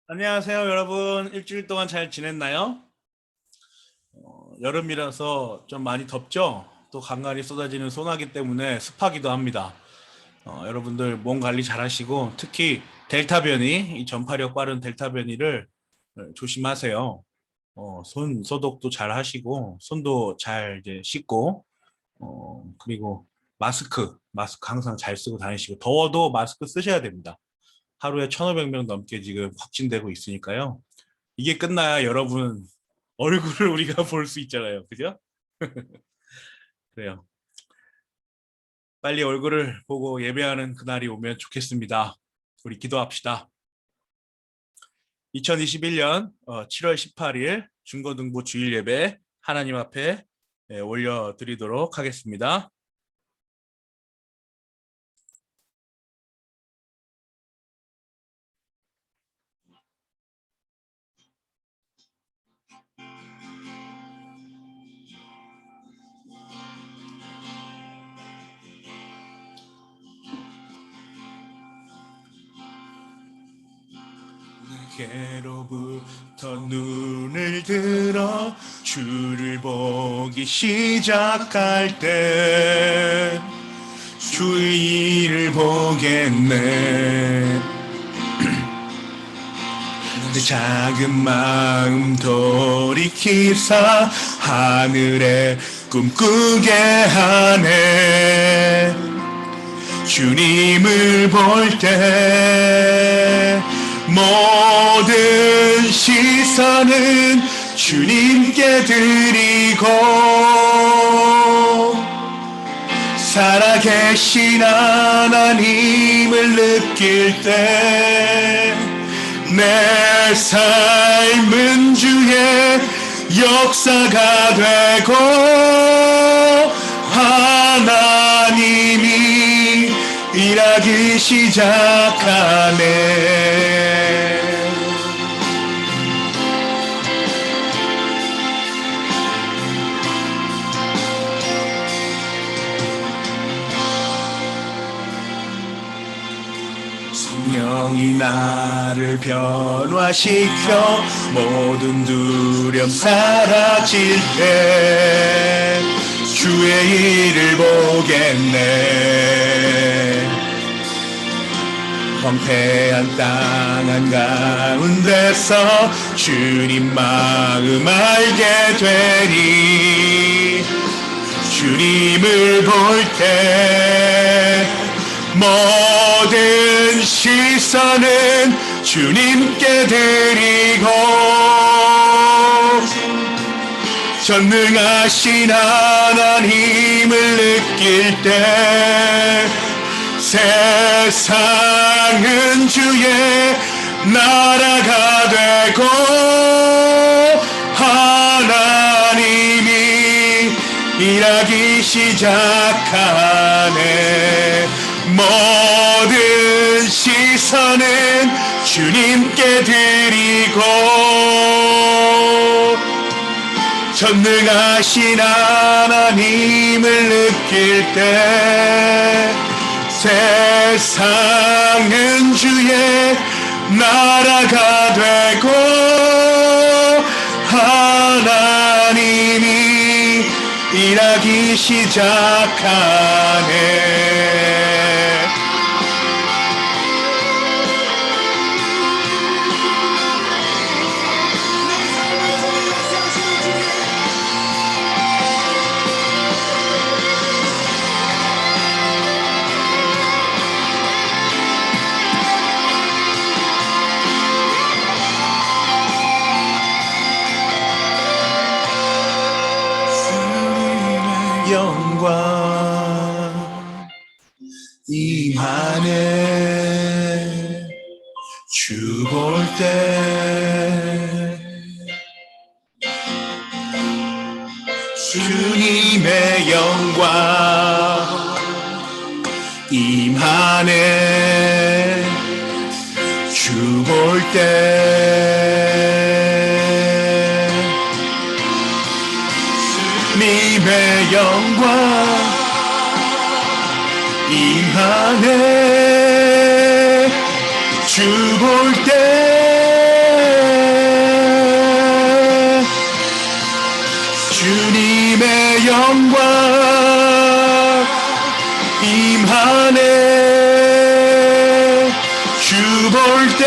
안녕하세요, 여러분. 일주일 동안 잘 지냈나요? 여름이라서 좀 많이 덥죠? 또 간간히 쏟아지는 소나기 때문에 습하기도 합니다. 여러분들 몸 관리 잘 하시고, 특히 델타 변이, 이 전파력 빠른 델타 변이를 조심하세요. 손 소독도 잘 하시고, 손도 잘 이제 씻고, 그리고 마스크 항상 잘 쓰고 다니시고, 더워도 마스크 쓰셔야 됩니다. 하루에 1,500명 넘게 지금 확진되고 있으니까요. 이게 끝나야 여러분 얼굴을 우리가 볼 수 있잖아요. 그죠? 그래요. 빨리 얼굴을 보고 예배하는 그날이 오면 좋겠습니다. 우리 기도합시다. 2021년 7월 18일 중고등부 주일 예배 하나님 앞에 올려드리도록 하겠습니다. 내게로부터 눈을 들어 주를 보기 시작할 때 주의 일을 보겠네. 내 작은 마음 돌이키사 하늘에 꿈꾸게 하네. 주님을 볼 때 모든 시선은 주님께 드리고 살아계신 하나님을 느낄 때 내 삶은 주의 역사가 되고 하나님이 일하기 시작하네. 성령이 나를 변화시켜 모든 두려움 사라질 때 주의 일을 보겠네. 황폐한 땅 한가운데서 주님 마음 알게 되리. 주님을 볼 때 모든 시선은 주님께 드리고 전능하신 하나님을 느낄 때 세상은 주의 나라가 되고 하나님이 일하기 시작하네. 모든 시선은 주님께 드리고 전능하신 하나님을 느낄 때 세상은 주의 나라가 되고 하나님이 일하기 시작하네. 영광 임하네. 주 볼 때 주님의 영광 임하네. 주 볼 때 주님의 영광 임하네. 주 볼 때 주 볼 때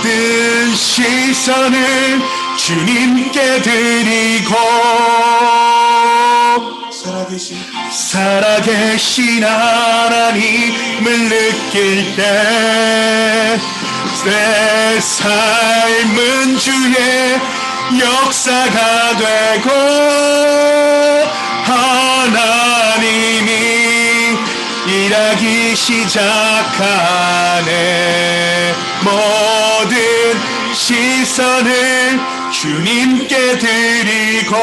모든 시선을 주님께 드리고 살아계신 하나님을 느낄 때 내 삶은 주의 역사가 되고 하나님이 일하기 시작하네. 모든 시선을 주님께 드리고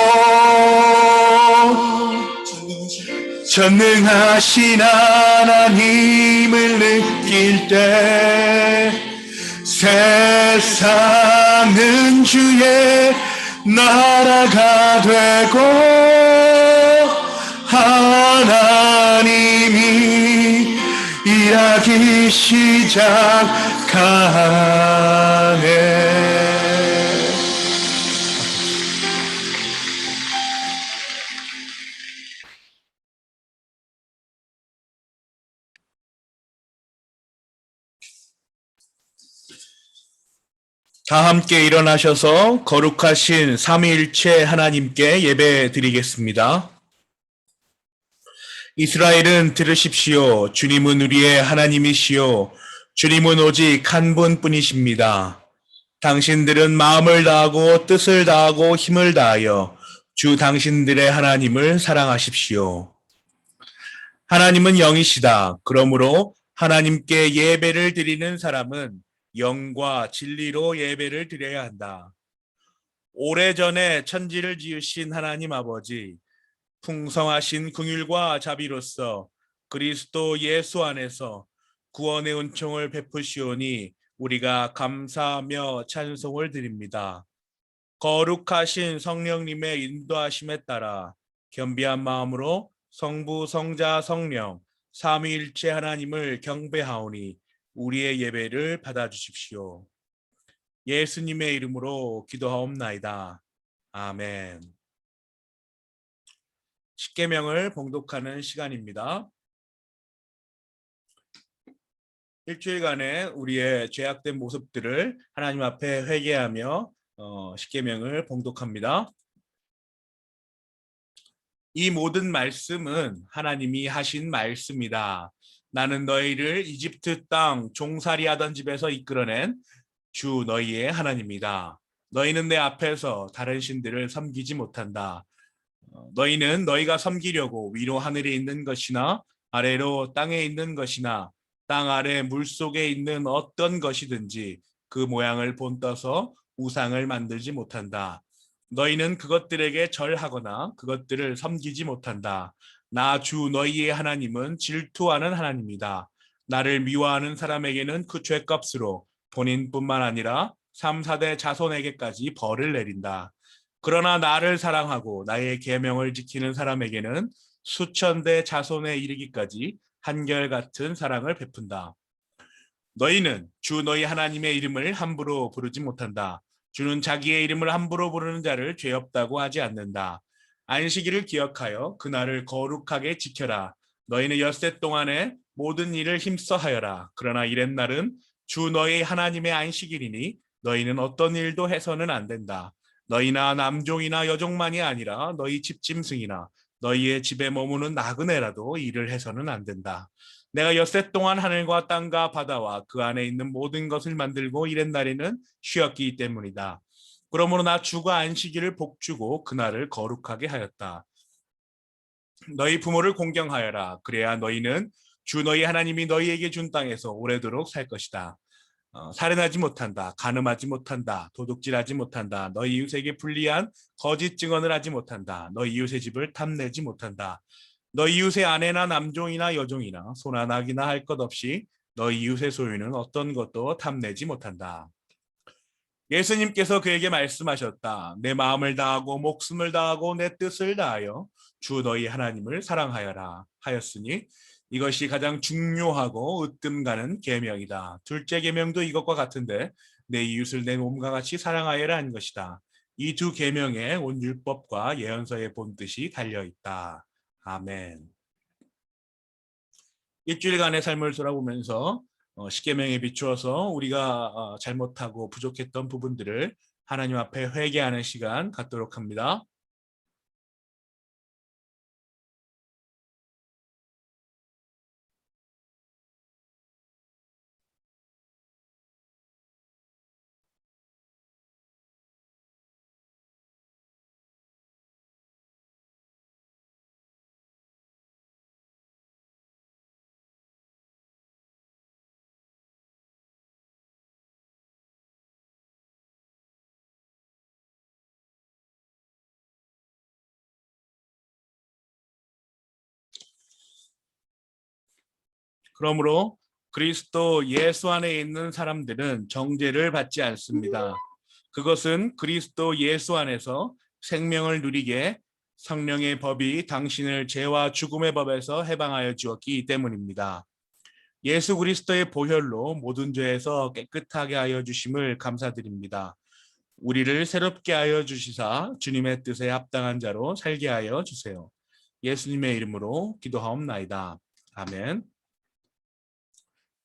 전능하신 하나님을 느낄 때 세상은 주의 나라가 되고 하나님이 일하기 시작하네. 다 함께 일어나셔서 거룩하신 삼위일체 하나님께 예배 드리겠습니다. 이스라엘은 들으십시오. 주님은 우리의 하나님이시요. 주님은 오직 한 분뿐이십니다. 당신들은 마음을 다하고 뜻을 다하고 힘을 다하여 주 당신들의 하나님을 사랑하십시오. 하나님은 영이시다. 그러므로 하나님께 예배를 드리는 사람은 영과 진리로 예배를 드려야 한다. 오래전에 천지를 지으신 하나님 아버지, 풍성하신 긍휼과 자비로서 그리스도 예수 안에서 구원의 은총을 베푸시오니 우리가 감사하며 찬송을 드립니다. 거룩하신 성령님의 인도하심에 따라 겸비한 마음으로 성부, 성자, 성령 삼위일체 하나님을 경배하오니 우리의 예배를 받아주십시오. 예수님의 이름으로 기도하옵나이다. 아멘. 십계명을 봉독하는 시간입니다. 일주일간의 우리의 죄악된 모습들을 하나님 앞에 회개하며 십계명을 봉독합니다. 이 모든 말씀은 하나님이 하신 말씀이다. 나는 너희를 이집트 땅 종살이 하던 집에서 이끌어낸 주 너희의 하나님이다. 너희는 내 앞에서 다른 신들을 섬기지 못한다. 너희는 너희가 섬기려고 위로 하늘에 있는 것이나 아래로 땅에 있는 것이나 땅 아래 물속에 있는 어떤 것이든지 그 모양을 본떠서 우상을 만들지 못한다. 너희는 그것들에게 절하거나 그것들을 섬기지 못한다. 나 주 너희의 하나님은 질투하는 하나님이다. 나를 미워하는 사람에게는 그 죄값으로 본인뿐만 아니라 3, 4대 자손에게까지 벌을 내린다. 그러나 나를 사랑하고 나의 계명을 지키는 사람에게는 수천 대 자손에 이르기까지 한결같은 사랑을 베푼다. 너희는 주 너희 하나님의 이름을 함부로 부르지 못한다. 주는 자기의 이름을 함부로 부르는 자를 죄 없다고 하지 않는다. 안식일을 기억하여 그날을 거룩하게 지켜라. 너희는 엿새 동안에 모든 일을 힘써 하여라. 그러나 이렛날은 주 너희 하나님의 안식일이니 너희는 어떤 일도 해서는 안 된다. 너희나 남종이나 여종만이 아니라 너희 집짐승이나 너희의 집에 머무는 나그네라도 일을 해서는 안 된다. 내가 엿새 동안 하늘과 땅과 바다와 그 안에 있는 모든 것을 만들고 이렛날에는 쉬었기 때문이다. 그러므로 나 주가 안식일을 복주고 그날을 거룩하게 하였다. 너희 부모를 공경하여라. 그래야 너희는 주 너희 하나님이 너희에게 준 땅에서 오래도록 살 것이다. 살인하지 못한다. 간음하지 못한다. 도둑질하지 못한다. 너희 이웃에게 불리한 거짓 증언을 하지 못한다. 너희 이웃의 집을 탐내지 못한다. 너희 이웃의 아내나 남종이나 여종이나 소나 낙이나 할 것 없이 너희 이웃의 소유는 어떤 것도 탐내지 못한다. 예수님께서 그에게 말씀하셨다. 내 마음을 다하고 목숨을 다하고 내 뜻을 다하여 주 너희 하나님을 사랑하여라 하였으니 이것이 가장 중요하고 으뜸 가는 계명이다. 둘째 계명도 이것과 같은데 내 이웃을 내 몸과 같이 사랑하여라 한 것이다. 이 두 계명에 온 율법과 예언서의 본뜻이 달려 있다. 아멘. 일주일간의 삶을 돌아보면서 십계명에 비추어서 우리가 잘못하고 부족했던 부분들을 하나님 앞에 회개하는 시간 갖도록 합니다. 그러므로 그리스도 예수 안에 있는 사람들은 정죄를 받지 않습니다. 그것은 그리스도 예수 안에서 생명을 누리게 성령의 법이 당신을 죄와 죽음의 법에서 해방하여 주었기 때문입니다. 예수 그리스도의 보혈로 모든 죄에서 깨끗하게 하여 주심을 감사드립니다. 우리를 새롭게 하여 주시사 주님의 뜻에 합당한 자로 살게 하여 주세요. 예수님의 이름으로 기도하옵나이다. 아멘.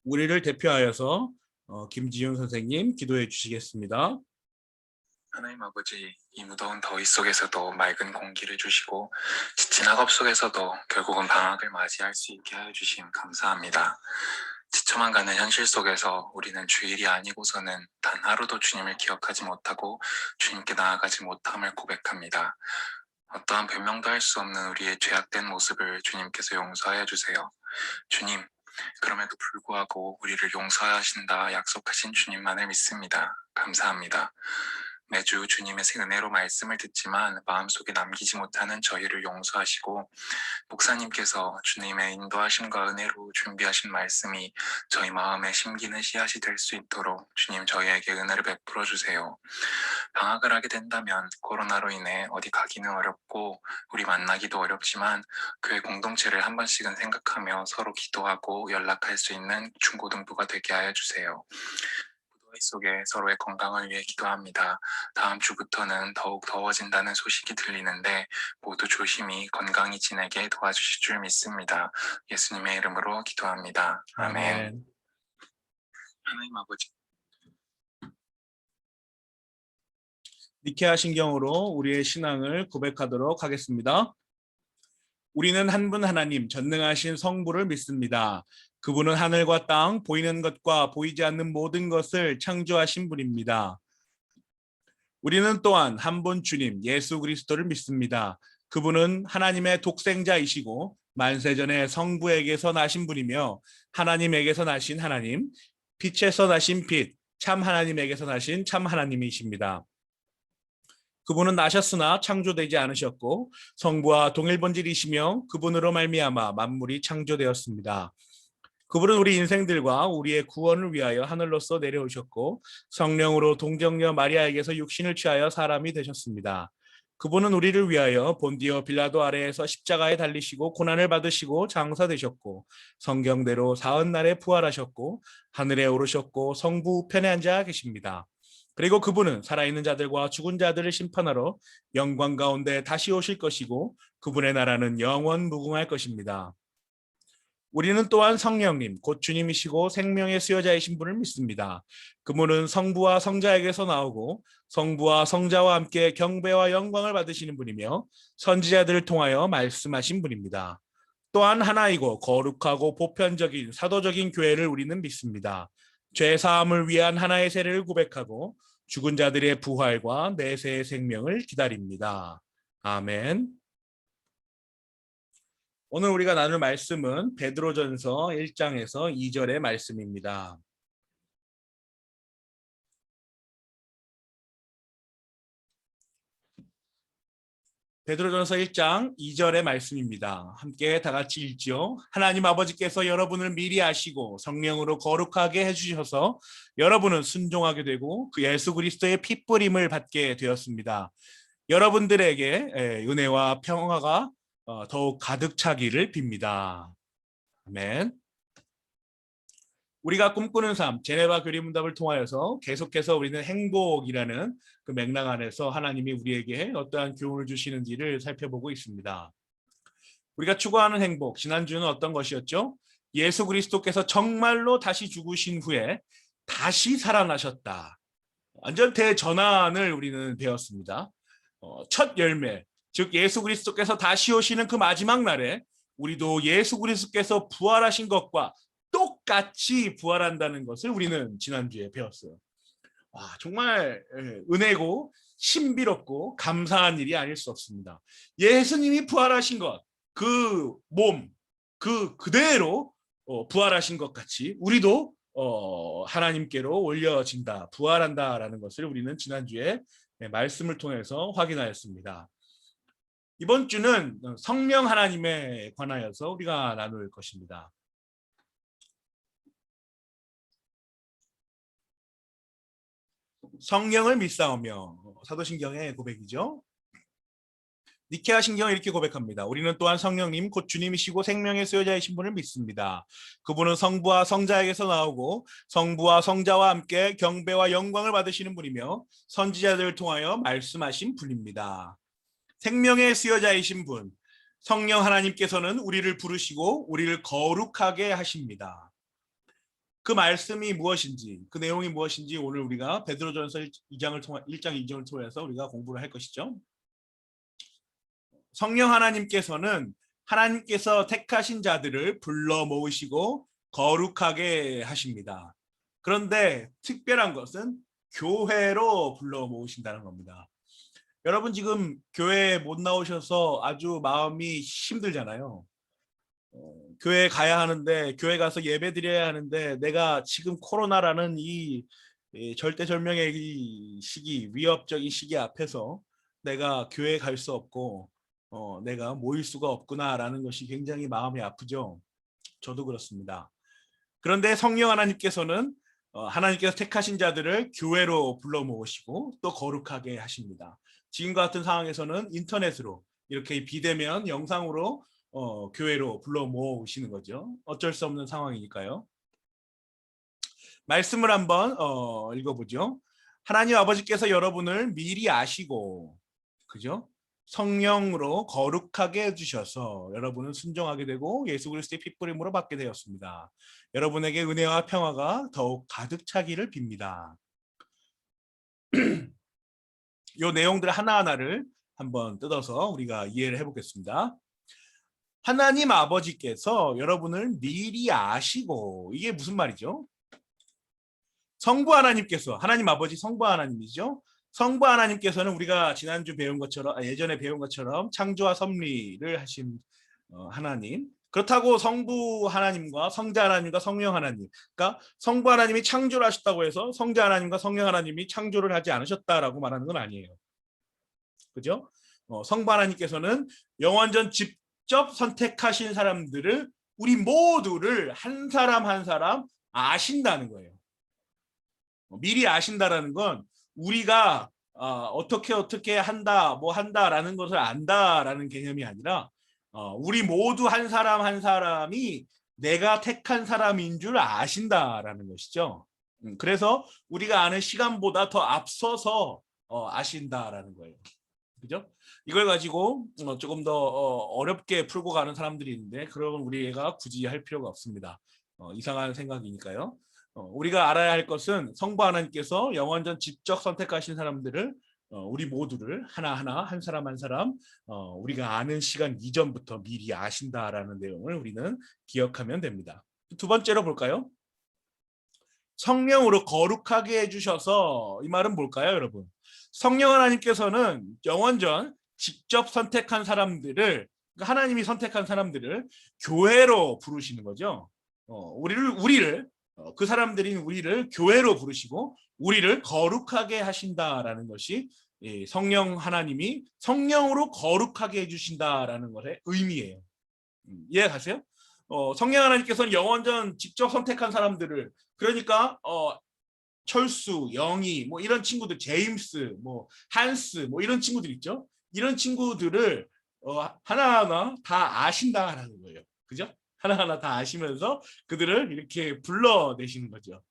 우리를 대표하여서 김지윤 선생님 기도해 주시겠습니다. 하나님 아버지, 이 무더운 더위 속에서도 맑은 공기를 주시고 지친 학업 속에서도 결국은 방학을 맞이할 수 있게 하여 주심 감사합니다. 지쳐만 가는 현실 속에서 우리는 주일이 아니고서는 단 하루도 주님을 기억하지 못하고 주님께 나아가지 못함을 고백합니다. 어떠한 변명도 할 수 없는 우리의 죄악된 모습을 주님께서 용서하여 주세요. 주님, 그럼에도 불구하고 우리를 용서하신다 약속하신 주님만을 믿습니다. 감사합니다. 매주 주님의 새 은혜로 말씀을 듣지만 마음속에 남기지 못하는 저희를 용서하시고 목사님께서 주님의 인도하심과 은혜로 준비하신 말씀이 저희 마음에 심기는 씨앗이 될 수 있도록 주님 저희에게 은혜를 베풀어 주세요. 방학을 하게 된다면 코로나로 인해 어디 가기는 어렵고 우리 만나기도 어렵지만 교회 공동체를 한 번씩은 생각하며 서로 기도하고 연락할 수 있는 중고등부가 되게 하여 주세요. 무더위 속에 서로의 건강을 위해 기도합니다. 다음 주부터는 더욱 더워진다는 소식이 들리는데 모두 조심히 건강히 지내게 도와주실 줄 믿습니다. 예수님의 이름으로 기도합니다. 아멘. 하나님 아버지, 니케아 신경으로 우리의 신앙을 고백하도록 하겠습니다. 우리는 한 분 하나님 전능하신 성부를 믿습니다. 그분은 하늘과 땅, 보이는 것과 보이지 않는 모든 것을 창조하신 분입니다. 우리는 또한 한 분 주님 예수 그리스도를 믿습니다. 그분은 하나님의 독생자이시고 만세전에 성부에게서 나신 분이며 하나님에게서 나신 하나님, 빛에서 나신 빛, 참 하나님에게서 나신 참 하나님이십니다. 그분은 나셨으나 창조되지 않으셨고 성부와 동일본질이시며 그분으로 말미암아 만물이 창조되었습니다. 그분은 우리 인생들과 우리의 구원을 위하여 하늘로서 내려오셨고 성령으로 동정녀 마리아에게서 육신을 취하여 사람이 되셨습니다. 그분은 우리를 위하여 본디오 빌라도 아래에서 십자가에 달리시고 고난을 받으시고 장사되셨고 성경대로 사흘날에 부활하셨고 하늘에 오르셨고 성부 우편에 앉아 계십니다. 그리고 그분은 살아있는 자들과 죽은 자들을 심판하러 영광 가운데 다시 오실 것이고 그분의 나라는 영원 무궁할 것입니다. 우리는 또한 성령님 곧 주님이시고 생명의 수여자이신 분을 믿습니다. 그분은 성부와 성자에게서 나오고 성부와 성자와 함께 경배와 영광을 받으시는 분이며 선지자들을 통하여 말씀하신 분입니다. 또한 하나이고 거룩하고 보편적인 사도적인 교회를 우리는 믿습니다. 죄 사함을 위한 하나의 세례를 고백하고 죽은 자들의 부활과 내세의 생명을 기다립니다. 아멘. 오늘 우리가 나눌 말씀은 베드로전서 1장에서 2절의 말씀입니다. 베드로전서 1장 2절의 말씀입니다. 함께 다 같이 읽지요. 하나님 아버지께서 여러분을 미리 아시고 성령으로 거룩하게 해주셔서 여러분은 순종하게 되고 그 예수 그리스도의 핏부림을 받게 되었습니다. 여러분들에게 은혜와 평화가 더욱 가득 차기를 빕니다. 아멘. 우리가 꿈꾸는 삶, 제네바 교리문답을 통하여서 계속해서 우리는 행복이라는 그 맥락 안에서 하나님이 우리에게 어떠한 교훈을 주시는지를 살펴보고 있습니다. 우리가 추구하는 행복, 지난주는 어떤 것이었죠? 예수 그리스도께서 정말로 다시 죽으신 후에 다시 살아나셨다. 완전 대전환을 우리는 배웠습니다. 첫 열매, 즉 예수 그리스도께서 다시 오시는 그 마지막 날에 우리도 예수 그리스도께서 부활하신 것과 똑같이 부활한다는 것을 우리는 지난주에 배웠어요. 와, 정말 은혜고 신비롭고 감사한 일이 아닐 수 없습니다. 예수님이 부활하신 것, 그 몸, 그대로 부활하신 것 같이 우리도 하나님께로 올려진다, 부활한다라는 것을 우리는 지난주에 말씀을 통해서 확인하였습니다. 이번 주는 성령 하나님에 관하여서 우리가 나눌 것입니다. 성령을 믿사오며, 사도신경의 고백이죠. 니케아 신경은 이렇게 고백합니다. 우리는 또한 성령님 곧 주님이시고 생명의 수요자이신 분을 믿습니다. 그분은 성부와 성자에게서 나오고 성부와 성자와 함께 경배와 영광을 받으시는 분이며 선지자들을 통하여 말씀하신 분입니다. 생명의 수요자이신 분, 성령 하나님께서는 우리를 부르시고 우리를 거룩하게 하십니다. 그 말씀이 무엇인지, 그 내용이 무엇인지 오늘 우리가 베드로전서 1장 2장을 통해서 우리가 공부를 할 것이죠. 성령 하나님께서는 하나님께서 택하신 자들을 불러 모으시고 거룩하게 하십니다. 그런데 특별한 것은 교회로 불러 모으신다는 겁니다. 여러분 지금 교회에 못 나오셔서 아주 마음이 힘들잖아요. 교회 가야 하는데, 교회 가서 예배 드려야 하는데, 내가 지금 코로나라는 이 절대절명의 이 시기, 위협적인 시기 앞에서 내가 교회 갈 수 없고 내가 모일 수가 없구나라는 것이 굉장히 마음이 아프죠. 저도 그렇습니다. 그런데 성령 하나님께서는 하나님께서 택하신 자들을 교회로 불러 모으시고 또 거룩하게 하십니다. 지금과 같은 상황에서는 인터넷으로 이렇게 비대면 영상으로 교회로 불러 모으시는 거죠. 어쩔 수 없는 상황이니까요. 말씀을 한번 읽어보죠. 하나님 아버지께서 여러분을 미리 아시고, 그죠? 성령으로 거룩하게 해주셔서 여러분은 순종하게 되고 예수 그리스도의 핏부림으로 받게 되었습니다. 여러분에게 은혜와 평화가 더욱 가득 차기를 빕니다. 이 내용들 하나하나를 한번 뜯어서 우리가 이해를 해보겠습니다. 하나님 아버지께서 여러분을 미리 아시고, 이게 무슨 말이죠? 성부 하나님께서, 하나님 아버지 성부 하나님이죠. 성부 하나님께서는 우리가 지난주 배운 것처럼, 예전에 배운 것처럼 창조와 섭리를 하신 하나님. 그렇다고 성부 하나님과 성자 하나님과 성령 하나님, 그러니까 성부 하나님이 창조를 하셨다고 해서 성자 하나님과 성령 하나님이 창조를 하지 않으셨다라고 말하는 건 아니에요. 그죠? 성부 하나님께서는 영원전 직접 선택하신 사람들을, 우리 모두를 한 사람 한 사람 아신다는 거예요. 미리 아신다라는 건 우리가 어떻게 한다, 뭐 한다라는 것을 안다라는 개념이 아니라 우리 모두 한 사람 한 사람이 내가 택한 사람인 줄 아신다라는 것이죠. 그래서 우리가 아는 시간보다 더 앞서서 아신다라는 거예요. 그죠? 이걸 가지고 조금 더 어렵게 풀고 가는 사람들이 있는데, 그런 우리가 굳이 할 필요가 없습니다. 이상한 생각이니까요. 우리가 알아야 할 것은 성부 하나님께서 영원전 직접 선택하신 사람들을, 우리 모두를 하나하나 한 사람 한 사람 우리가 아는 시간 이전부터 미리 아신다라는 내용을 우리는 기억하면 됩니다. 두 번째로 볼까요? 성령으로 거룩하게 해주셔서, 이 말은 뭘까요, 여러분? 성령 하나님께서는 영원전 직접 선택한 사람들을, 그러니까 하나님이 선택한 사람들을 교회로 부르시는 거죠. 우리를 그 사람들인 우리를 교회로 부르시고 우리를 거룩하게 하신다라는 것이 성령 하나님이 성령으로 거룩하게 해주신다라는 것의 의미예요. 이해가세요? 성령 하나님께서는 영원전 직접 선택한 사람들을, 그러니까 철수, 영희, 뭐 이런 친구들, 제임스, 뭐 한스, 뭐 이런 친구들 있죠. 이런 친구들을 하나하나 다 아신다라는 거예요. 그죠? 하나하나 다 아시면서 그들을 이렇게 불러내시는 거죠.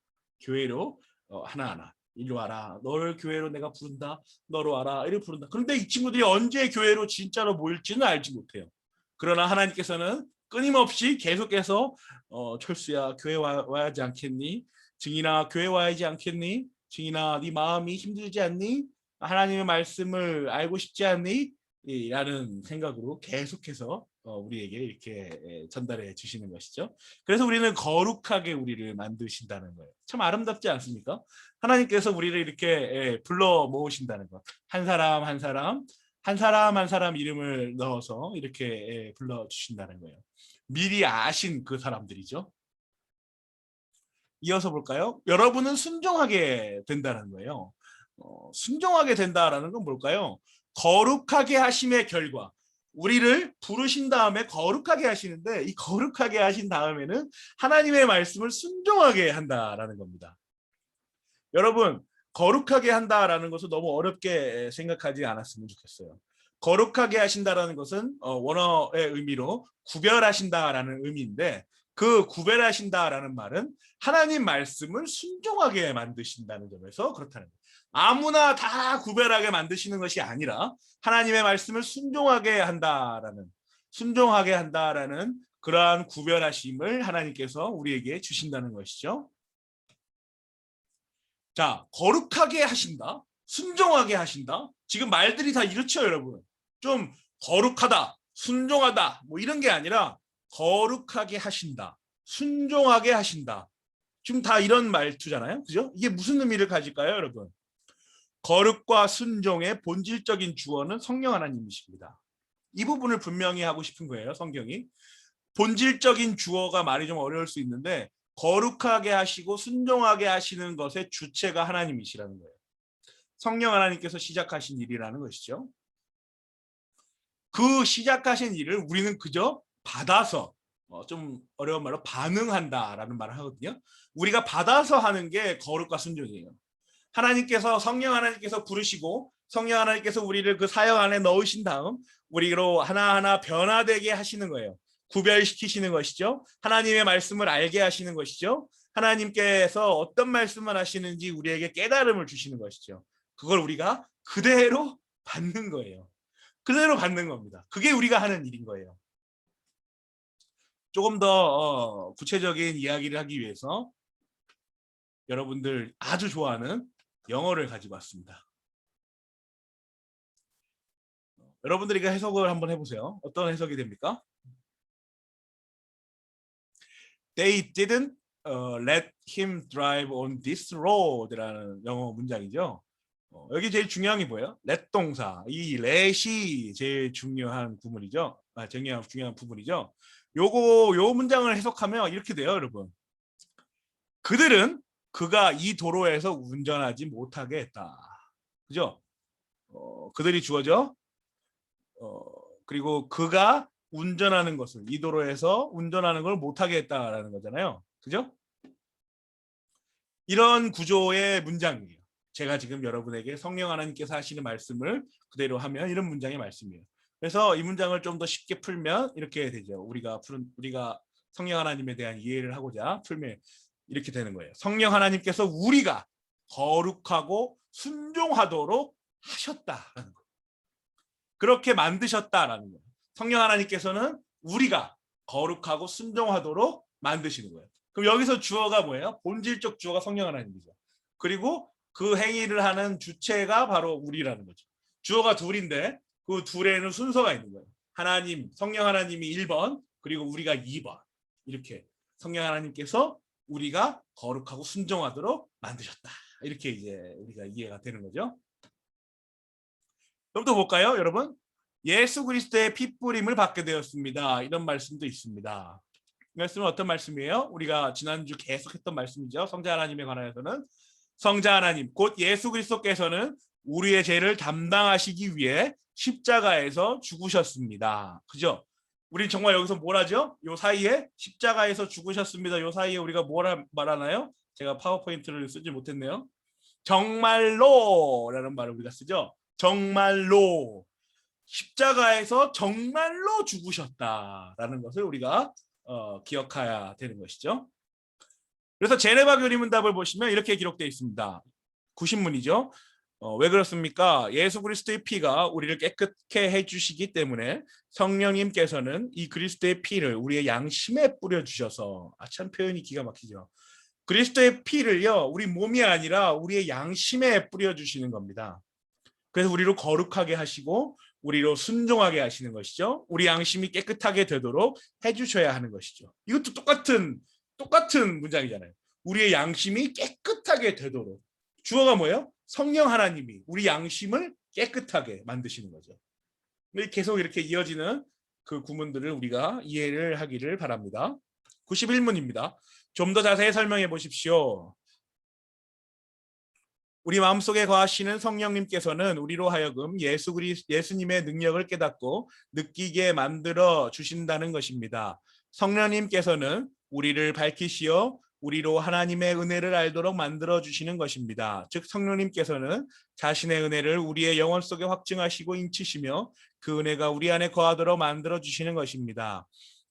교회로 하나하나. 이리 와라. 너를 교회로 내가 부른다. 너로 와라. 이렇게 부른다. 그런데 이 친구들이 언제 교회로 진짜로 모일지는 알지 못해요. 그러나 하나님께서는 끊임없이 계속해서 철수야 교회 와야지 않겠니? 증인아 교회 와야지 않겠니? 증인아 네 마음이 힘들지 않니? 하나님의 말씀을 알고 싶지 않니? 라는 생각으로 계속해서 우리에게 이렇게 전달해 주시는 것이죠. 그래서 우리는 거룩하게 우리를 만드신다는 거예요. 참 아름답지 않습니까? 하나님께서 우리를 이렇게 불러 모으신다는 것. 한 사람 한 사람 한 사람 한 사람 이름을 넣어서 이렇게 불러 주신다는 거예요. 미리 아신 그 사람들이죠. 이어서 볼까요? 여러분은 순종하게 된다는 거예요. 순종하게 된다라는 건 뭘까요? 거룩하게 하심의 결과. 우리를 부르신 다음에 거룩하게 하시는데 이 거룩하게 하신 다음에는 하나님의 말씀을 순종하게 한다라는 겁니다. 여러분, 거룩하게 한다라는 것을 너무 어렵게 생각하지 않았으면 좋겠어요. 거룩하게 하신다라는 것은 원어의 의미로 구별하신다라는 의미인데 그 구별하신다라는 말은 하나님 말씀을 순종하게 만드신다는 점에서 그렇다는 거예요. 아무나 다 구별하게 만드시는 것이 아니라 하나님의 말씀을 순종하게 한다라는 그러한 구별하심을 하나님께서 우리에게 주신다는 것이죠. 자, 거룩하게 하신다, 순종하게 하신다. 지금 말들이 다 이렇죠, 여러분. 좀 거룩하다, 순종하다, 뭐 이런 게 아니라 거룩하게 하신다, 순종하게 하신다. 지금 다 이런 말투잖아요, 그죠? 이게 무슨 의미를 가질까요, 여러분? 거룩과 순종의 본질적인 주어는 성령 하나님이십니다. 이 부분을 분명히 하고 싶은 거예요, 성경이. 본질적인 주어가 말이 좀 어려울 수 있는데 거룩하게 하시고 순종하게 하시는 것의 주체가 하나님이시라는 거예요. 성령 하나님께서 시작하신 일이라는 것이죠. 그 시작하신 일을 우리는 그저 받아서 좀 어려운 말로 반응한다라는 말을 하거든요. 우리가 받아서 하는 게 거룩과 순종이에요. 하나님께서 성령 하나님께서 부르시고 성령 하나님께서 우리를 그 사역 안에 넣으신 다음 우리로 하나하나 변화되게 하시는 거예요. 구별시키시는 것이죠. 하나님의 말씀을 알게 하시는 것이죠. 하나님께서 어떤 말씀을 하시는지 우리에게 깨달음을 주시는 것이죠. 그걸 우리가 그대로 받는 거예요. 그대로 받는 겁니다. 그게 우리가 하는 일인 거예요. 조금 더 구체적인 이야기를 하기 위해서 여러분들 아주 좋아하는 영어를 가지고 왔습니다. 여러분들이 해석을 한번 해보세요. 어떤 해석이 됩니까? They didn't let him drive on this road라는 영어 문장이죠. 여기 제일 중요한 게 뭐예요? let 동사. 이 let이 제일 중요한 부분이죠. 중요한 부분이죠. 요 문장을 해석하면 이렇게 돼요, 여러분. 그들은 그가 이 도로에서 운전하지 못하게 했다. 그죠? 그들이 주어져. 그리고 그가 운전하는 것을 이 도로에서 운전하는 걸 못하게 했다라는 거잖아요. 그죠? 이런 구조의 문장이에요. 제가 지금 여러분에게 성령 하나님께서 하시는 말씀을 그대로 하면 이런 문장의 말씀이에요. 그래서 이 문장을 좀 더 쉽게 풀면 이렇게 되죠. 우리가 성령 하나님에 대한 이해를 하고자 풀면 이렇게 되는 거예요. 성령 하나님께서 우리가 거룩하고 순종하도록 하셨다라는 거예요. 그렇게 만드셨다라는 거예요. 성령 하나님께서는 우리가 거룩하고 순종하도록 만드시는 거예요. 그럼 여기서 주어가 뭐예요? 본질적 주어가 성령 하나님이죠. 그리고 그 행위를 하는 주체가 바로 우리라는 거죠. 주어가 둘인데 그 둘에는 순서가 있는 거예요. 하나님, 성령 하나님이 1번, 그리고 우리가 2번. 이렇게 성령 하나님께서 우리가 거룩하고 순종하도록 만드셨다. 이렇게 이제 우리가 이해가 되는 거죠. 그럼 또 볼까요, 여러분? 예수 그리스도의 핏부림을 받게 되었습니다. 이런 말씀도 있습니다. 이 말씀은 어떤 말씀이에요? 우리가 지난주 계속했던 말씀이죠. 성자 하나님에 관하여서는 성자 하나님, 곧 예수 그리스도께서는 우리의 죄를 담당하시기 위해 십자가에서 죽으셨습니다. 그죠? 우리 정말 여기서 뭘 하죠? 요 사이에 십자가에서 죽으셨습니다. 요 사이에 우리가 뭘 말하나요? 제가 파워포인트를 쓰지 못했네요. 정말로라는 말을 우리가 쓰죠. 정말로. 십자가에서 정말로 죽으셨다라는 것을 우리가 기억해야 되는 것이죠. 그래서 제네바 교리문답을 보시면 이렇게 기록되어 있습니다. 90문이죠. 왜 그렇습니까? 예수 그리스도의 피가 우리를 깨끗게 해주시기 때문에 성령님께서는 이 그리스도의 피를 우리의 양심에 뿌려주셔서, 참 표현이 기가 막히죠. 그리스도의 피를요, 우리 몸이 아니라 우리의 양심에 뿌려주시는 겁니다. 그래서 우리를 거룩하게 하시고 우리로 순종하게 하시는 것이죠. 우리 양심이 깨끗하게 되도록 해주셔야 하는 것이죠. 이것도 똑같은 문장이잖아요. 우리의 양심이 깨끗하게 되도록. 주어가 뭐예요? 성령 하나님이 우리 양심을 깨끗하게 만드시는 거죠. 계속 이렇게 이어지는 그 구문들을 우리가 이해를 하기를 바랍니다. 91문입니다. 좀 더 자세히 설명해 보십시오. 우리 마음속에 거하시는 성령님께서는 우리로 하여금 예수님의 능력을 깨닫고 느끼게 만들어 주신다는 것입니다. 성령님께서는 우리를 밝히시어 우리로 하나님의 은혜를 알도록 만들어 주시는 것입니다. 즉 성령님께서는 자신의 은혜를 우리의 영혼 속에 확증하시고 인치시며 그 은혜가 우리 안에 거하도록 만들어 주시는 것입니다.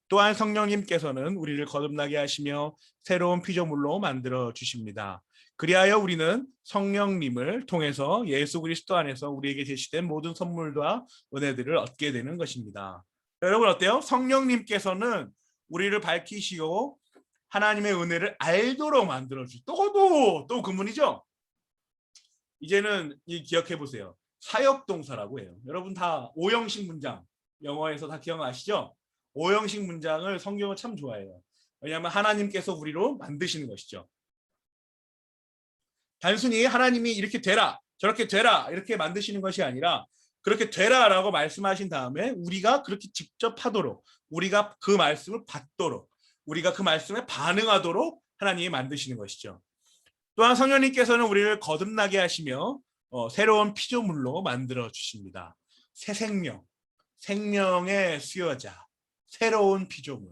또한 성령님께서는 우리를 거듭나게 하시며 새로운 피조물로 만들어 주십니다. 그리하여 우리는 성령님을 통해서 예수 그리스도 안에서 우리에게 제시된 모든 선물과 은혜들을 얻게 되는 것입니다. 여러분 어때요? 성령님께서는 우리를 밝히시고 하나님의 은혜를 알도록 만들어 주시. 또 그문이죠. 이제는 기억해 보세요. 사역동사라고 해요. 여러분 다 오형식 문장 영어에서 다 기억나시죠? 오형식 문장을 성경은 참 좋아해요. 왜냐하면 하나님께서 우리로 만드시는 것이죠. 단순히 하나님이 이렇게 되라, 저렇게 되라 이렇게 만드시는 것이 아니라 그렇게 되라라고 말씀하신 다음에 우리가 그렇게 직접 하도록, 우리가 그 말씀을 받도록, 우리가 그 말씀에 반응하도록 하나님이 만드시는 것이죠. 또한 성령님께서는 우리를 거듭나게 하시며 새로운 피조물로 만들어 주십니다. 새 생명, 생명의 수여자, 새로운 피조물.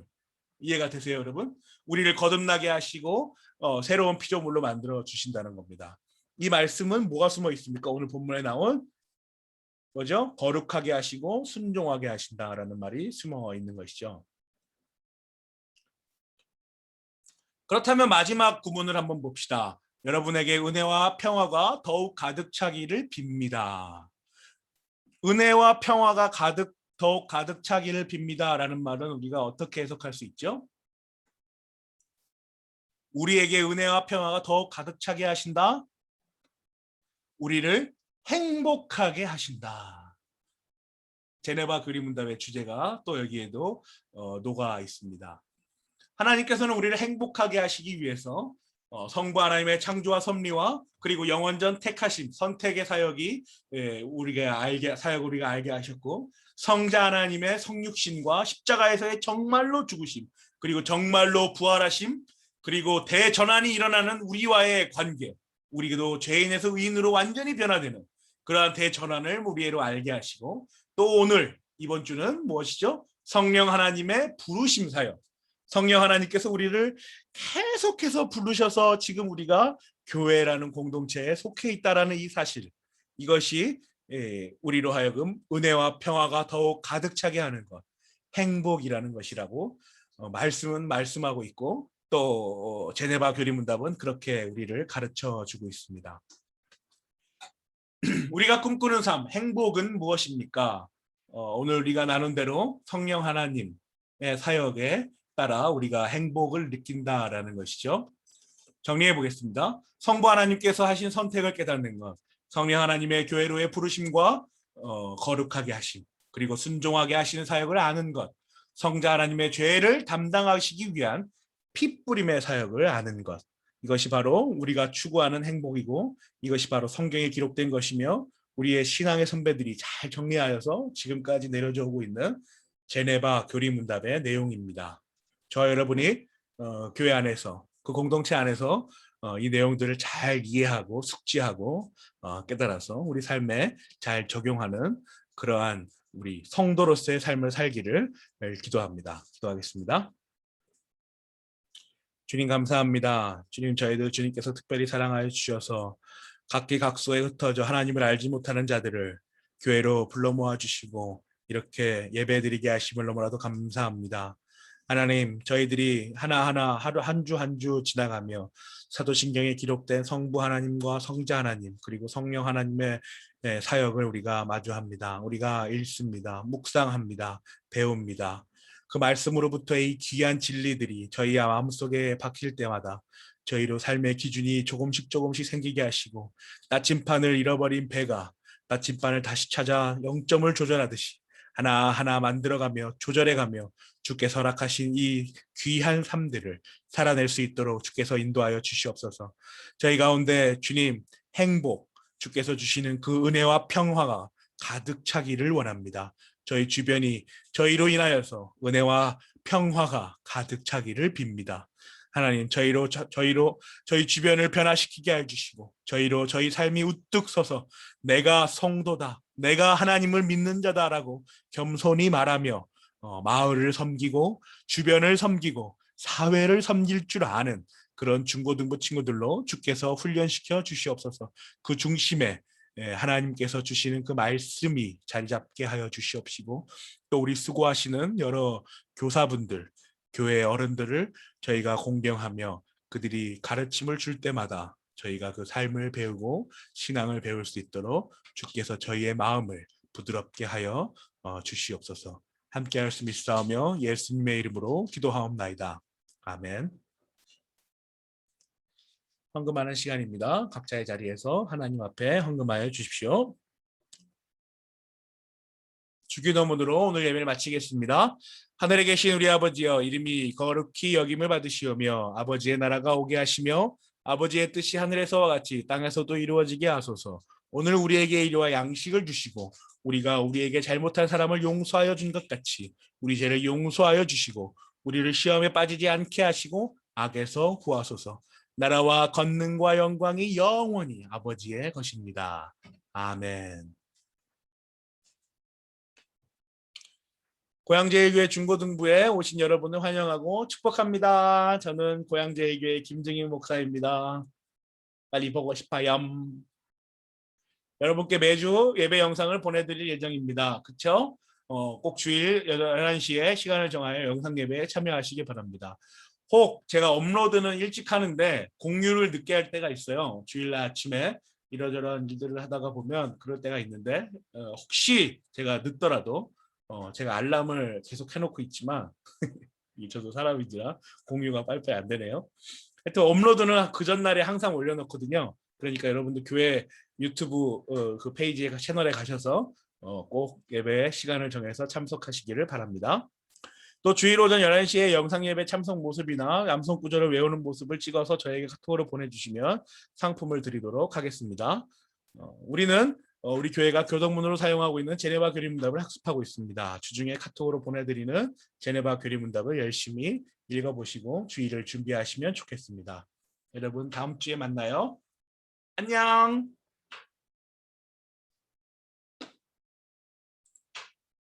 이해가 되세요, 여러분? 우리를 거듭나게 하시고 새로운 피조물로 만들어 주신다는 겁니다. 이 말씀은 뭐가 숨어 있습니까? 오늘 본문에 나온 뭐죠? 거룩하게 하시고 순종하게 하신다라는 말이 숨어 있는 것이죠. 그렇다면 마지막 구문을 한번 봅시다. 여러분에게 은혜와 평화가 더욱 가득 차기를 빕니다. 은혜와 평화가 더욱 가득 차기를 빕니다라는 말은 우리가 어떻게 해석할 수 있죠? 우리에게 은혜와 평화가 더욱 가득 차게 하신다. 우리를 행복하게 하신다. 제네바 그리문답의 주제가 또 여기에도 녹아 있습니다. 하나님께서는 우리를 행복하게 하시기 위해서 성부 하나님의 창조와 섭리와 그리고 영원전 택하심, 선택의 사역이 우리가 알게 하셨고, 성자 하나님의 성육신과 십자가에서의 정말로 죽으심, 그리고 정말로 부활하심, 그리고 대전환이 일어나는 우리와의 관계, 우리도 죄인에서 의인으로 완전히 변화되는 그러한 대전환을 우리로 알게 하시고, 또 오늘 이번 주는 무엇이죠? 성령 하나님의 부르심 사역. 성령 하나님께서 우리를 계속해서 부르셔서 지금 우리가 교회라는 공동체에 속해 있다라는 이 사실, 이것이 우리로 하여금 은혜와 평화가 더욱 가득 차게 하는 것, 행복이라는 것이라고 말씀은 말씀하고 있고, 또 제네바 교리문답은 그렇게 우리를 가르쳐 주고 있습니다. 우리가 꿈꾸는 삶, 행복은 무엇입니까? 오늘 우리가 나눈 대로 성령 하나님의 사역에 따라 우리가 행복을 느낀다라는 것이죠. 정리해 보겠습니다. 성부 하나님께서 하신 선택을 깨닫는 것, 성령 하나님의 교회로의 부르심과 거룩하게 하심, 그리고 순종하게 하시는 사역을 아는 것, 성자 하나님의 죄를 담당하시기 위한 핏뿌림의 사역을 아는 것, 이것이 바로 우리가 추구하는 행복이고, 이것이 바로 성경에 기록된 것이며 우리의 신앙의 선배들이 잘 정리하여서 지금까지 내려져 오고 있는 제네바 교리문답의 내용입니다. 저와 여러분이 교회 안에서, 그 공동체 안에서 이 내용들을 잘 이해하고 숙지하고 깨달아서 우리 삶에 잘 적용하는 그러한 우리 성도로서의 삶을 살기를 기도합니다. 기도하겠습니다. 주님 감사합니다. 주님, 저희들 주님께서 특별히 사랑하여 주셔서 각기각소에 흩어져 하나님을 알지 못하는 자들을 교회로 불러 모아 주시고 이렇게 예배드리게 하심을 너무나도 감사합니다. 하나님, 저희들이 하나하나 하루 한 주 한 주 지나가며 사도신경에 기록된 성부 하나님과 성자 하나님 그리고 성령 하나님의 사역을 우리가 마주합니다. 우리가 읽습니다. 묵상합니다. 배웁니다. 그 말씀으로부터 이 귀한 진리들이 저희 마음속에 박힐 때마다 저희로 삶의 기준이 조금씩 조금씩 생기게 하시고 나침판을 잃어버린 배가 나침반을 다시 찾아 0점을 조절하듯이 하나하나 만들어가며 조절해가며 주께서 허락하신 이 귀한 삶들을 살아낼 수 있도록 주께서 인도하여 주시옵소서. 저희 가운데 주님 행복, 주께서 주시는 그 은혜와 평화가 가득 차기를 원합니다. 저희 주변이 저희로 인하여서 은혜와 평화가 가득 차기를 빕니다. 하나님, 저희로 저희 주변을 변화시키게 해주시고 저희로 저희 삶이 우뚝 서서 내가 성도다, 내가 하나님을 믿는 자다라고 겸손히 말하며 마을을 섬기고 주변을 섬기고 사회를 섬길 줄 아는 그런 중고등부 친구들로 주께서 훈련시켜 주시옵소서. 그 중심에 하나님께서 주시는 그 말씀이 자리 잡게 하여 주시옵시고 또 우리 수고하시는 여러 교사분들, 교회 어른들을 저희가 공경하며 그들이 가르침을 줄 때마다 저희가 그 삶을 배우고 신앙을 배울 수 있도록 주께서 저희의 마음을 부드럽게 하여 주시옵소서. 함께 할 수 있사오며 예수님의 이름으로 기도하옵나이다. 아멘. 헌금하는 시간입니다. 각자의 자리에서 하나님 앞에 헌금하여 주십시오. 주기도문으로 오늘 예배를 마치겠습니다. 하늘에 계신 우리 아버지여, 이름이 거룩히 여김을 받으시오며 아버지의 나라가 오게 하시며 아버지의 뜻이 하늘에서와 같이 땅에서도 이루어지게 하소서. 오늘 우리에게 일용할 양식을 주시고 우리가 우리에게 잘못한 사람을 용서하여 준 것 같이 우리 죄를 용서하여 주시고 우리를 시험에 빠지지 않게 하시고 악에서 구하소서. 나라와 권능과 영광이 영원히 아버지의 것입니다. 아멘. 고양제일교회 중고등부에 오신 여러분을 환영하고 축복합니다. 저는 고양제일교회 김증인 목사입니다. 빨리 보고 싶어요. 여러분께 매주 예배 영상을 보내드릴 예정입니다. 그쵸? 꼭 주일 11시에 시간을 정하여 영상 예배에 참여하시기 바랍니다. 혹 제가 업로드는 일찍 하는데 공유를 늦게 할 때가 있어요. 주일날 아침에 이러저런 일들을 하다가 보면 그럴 때가 있는데 혹시 제가 늦더라도 제가 알람을 계속 해놓고 있지만 저도 사람이지라 공유가 빨리빨리 안 되네요. 하여튼 업로드는 그 전날에 항상 올려놓거든요. 그러니까 여러분들 교회 유튜브 그 페이지에 채널에 가셔서 꼭 예배 시간을 정해서 참석하시기를 바랍니다. 또 주일 오전 11시에 영상 예배 참석 모습이나 암송 구절을 외우는 모습을 찍어서 저에게 카톡으로 보내주시면 상품을 드리도록 하겠습니다. 우리는 우리 교회가 교동문으로 사용하고 있는 제네바 교리문답을 학습하고 있습니다. 주중에 카톡으로 보내드리는 제네바 교리문답을 열심히 읽어보시고 주일을 준비하시면 좋겠습니다. 여러분 다음 주에 만나요. 안녕.